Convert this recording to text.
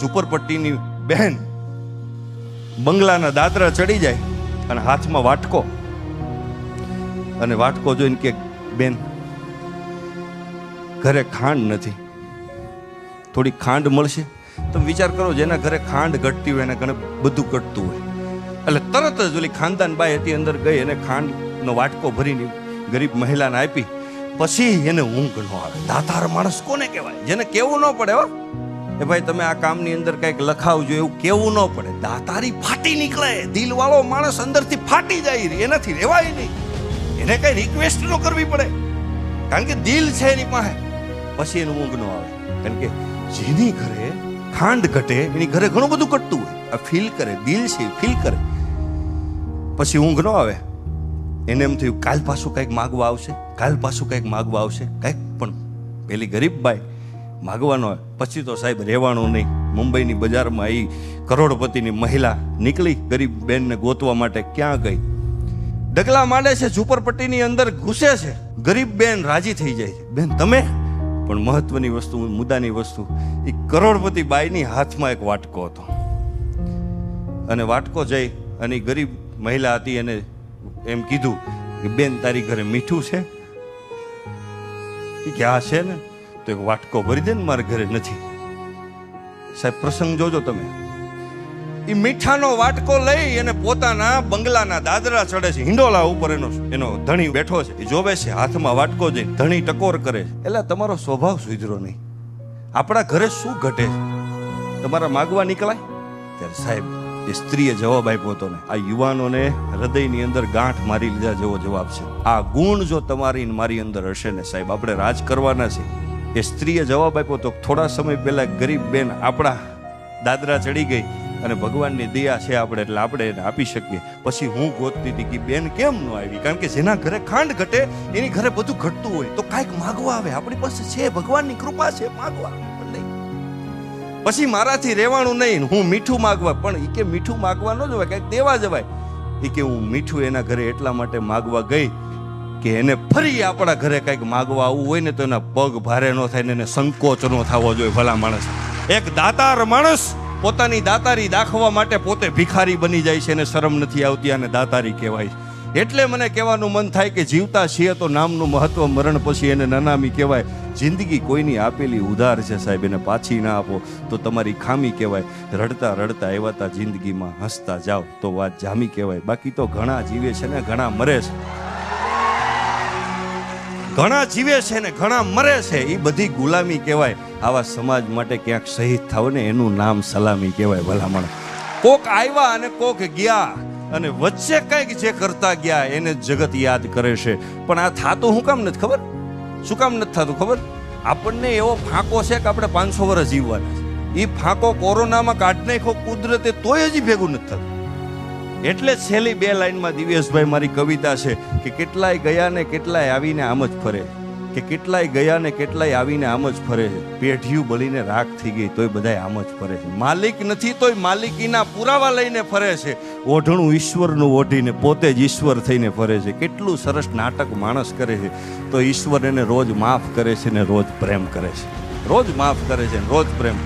ઝુંપડપટ્ટીની બહેન બંગલાના દાદરા ચડી જાય અને હાથમાં વાટકો, અને વાટકો જોઈને કે બેન ઘરે ખાંડ નથી, થોડી ખાંડ મળશે? તમે વિચાર કરો, જેના ઘરે ખાંડ ઘટતી હોય એને ઘરે બધું ઘટતું હોય. એટલે તરત જ ઓલી ખાનદાન બાઈ હતી અંદર ગઈ અને ખાંડનો વાટકો ભરીને ગરીબ મહિલાને આપી. પછી એને ઊંઘ ન આવે. દાતાર માણસ કોને કહેવાય? જેને કેવું ન પડે હો એ ભાઈ તમે આ કામની અંદર કંઈક લખાવજો, એવું કેવું ન પડે. દાતારી ફાટી નીકળે. દિલ વાળો માણસ અંદરથી ફાટી જાય, એનાથી રહેવાય નહીં. એને કઈ રિક્વેસ્ટ ન કરવી પડે, કારણ કે દિલ છે એની પાસે. પછી એનું ઊંઘ ન આવે, કારણ કે જેની ઘરે ખાંડ ઘટે એની ઘરે ઘણું બધું ઘટતું હોય. આ ફીલ કરે, દિલ છે ફીલ કરે. પછી ઊંઘ ન આવે. એને એમ થયું કાલ પાછું કંઈક માગવા આવશે, કાલ પાછું કંઈક માગવા આવશે, કંઈક. પણ પેલી ગરીબ બાઈ માગવાનો હોય. પછી તો સાહેબ રહેવાનું નહીં. મુંબઈની બજારમાં આવી કરોડપતિની મહિલા નીકળી ગરીબ બેનને ગોતવા માટે. ક્યાં ગઈ? ડગલા માંડે છે, ઝુંપડપટ્ટીની અંદર ઘૂસે છે. ગરીબ બેન રાજી થઈ જાય છે, બેન તમે. પણ મહત્વની વસ્તુ, મુદ્દાની વસ્તુ, એ કરોડપતિ બાઈની હાથમાં એક વાટકો હતો. અને વાટકો જઈ અને ગરીબ મહિલા હતી એને એમ કીધું કે બેન તારી ઘરે મીઠું છે? કે આ છે ને. તો એક વાટકો ભરી દે ને, મારા ઘરે નથી. સાહેબ પ્રસંગ જોજો તમે. એ મીઠાનો વાટકો લઈ અને પોતાના બંગલાના દાદરા ચડે છે. હિંડોલા ઉપર એનો ધણી બેઠો છે. એ જોવે છે, હાથમાં વાટકો જઈ ધણી ટકોર કરે છે. એટલે તમારો સ્વભાવ સુધરો નહીં. આપણા ઘરે શું ઘટે છે? તમારા માગવા નીકળાય ત્યારે સાહેબ એ સ્ત્રીએ જવાબ આપ્યો હતો ને, આ યુવાનોને હૃદયની અંદર ગાંઠ મારી લીધા જેવો જવાબ છે. આ ગુણ જો તમારી મારી અંદર હશે ને સાહેબ, આપણે રાજ કરવાના છે. એ સ્ત્રીએ જવાબ આપ્યો તો થોડા સમય પહેલા ગરીબ બેન આપણા દાદરા ચડી ગઈ અને ભગવાનની દયા છે આપણે એટલે આપણે એને આપી શકીએ. પછી હું ગોતતી હતી કે બેન કેમ ન આવી, કારણ કે જેના ઘરે ખાંડ ઘટે એની ઘરે બધું ઘટતું હોય. તો કાંઈક માગવા આવે. આપણી પાસે છે, ભગવાનની કૃપા છે, માગવા નહીં. પછી મારાથી રહેવાનું નહીં, હું મીઠું માગવા. પણ એ કે મીઠું માગવા ન જવાય, કંઈક દેવા જવાય. એ કે હું મીઠું એના ઘરે એટલા માટે માગવા ગઈ કે એને ફરી આપણા ઘરે કંઈક માગવા આવવું હોય ને તો એના પગ ભારે ન થાય ને એને સંકોચ ન થવો જોઈએ. ભલા માણસ, એક દાતાર માણસ પોતાની દાતારી દાખવા માટે પોતે ભિખારી બની જાય છે, એને શરમ નથી આવતી, અને દાતારી કહેવાય. એટલે મને કહેવાનું મન થાય કે જીવતા છીએ તો નામનું મહત્વ, મરણ પછી એને નનામી કહેવાય. જિંદગી કોઈની આપેલી ઉધાર છે સાહેબ, એને પાછી ના આપો તો તમારી ખામી કહેવાય. રડતા રડતા એવાતા જિંદગીમાં હસતા જાઓ તો વાત જામી કહેવાય. બાકી તો ઘણા જીવે છે ને ઘણા મરે છે, ઘણા જીવે છે ને ઘણા મરે છે. એ બધી ગુલામી કહેવાય. આવા સમાજ માટે ક્યાંક શહીદ થાવ ને એનું નામ સલામી કહેવાય. ભલામણ કોક આવ્યા અને કોક ગયા, અને વચ્ચે કંઈક જે કરતા ગયા એને જગત યાદ કરે છે. પણ આ થાતું શું કામ નથી ખબર? શું કામ નથી થતું ખબર? આપણને એવો ફાંકો છે કે આપણે 500 વર્ષ જીવવાના છે. એ ફાંકો કોરોનામાં કાઢ નાખ્યો કુદરતે, તોય હજી ભેગું નથી થતું. એટલે છેલ્લી 2 લાઈનમાં દિવેશભાઈ મારી કવિતા છે કે કેટલાય ગયા ને કેટલાય આવીને આમ જ ફરે, કે કેટલાય ગયા ને કેટલાય આવીને આમ જ ફરે છે. પેઢીયું બળીને રાખ થઈ ગઈ તોય બધાય આમ જ ફરે છે. માલિક નથી તોય માલિકીના પુરાવા લઈને ફરે છે. ઓઢણું ઈશ્વરનું ઓઢીને પોતે જ ઈશ્વર થઈને ફરે છે. કેટલું સરસ નાટક માણસ કરે છે તો ઈશ્વર એને રોજ માફ કરે છે ને રોજ પ્રેમ કરે છે. રોજ માફ કરે છે ને રોજ પ્રેમ.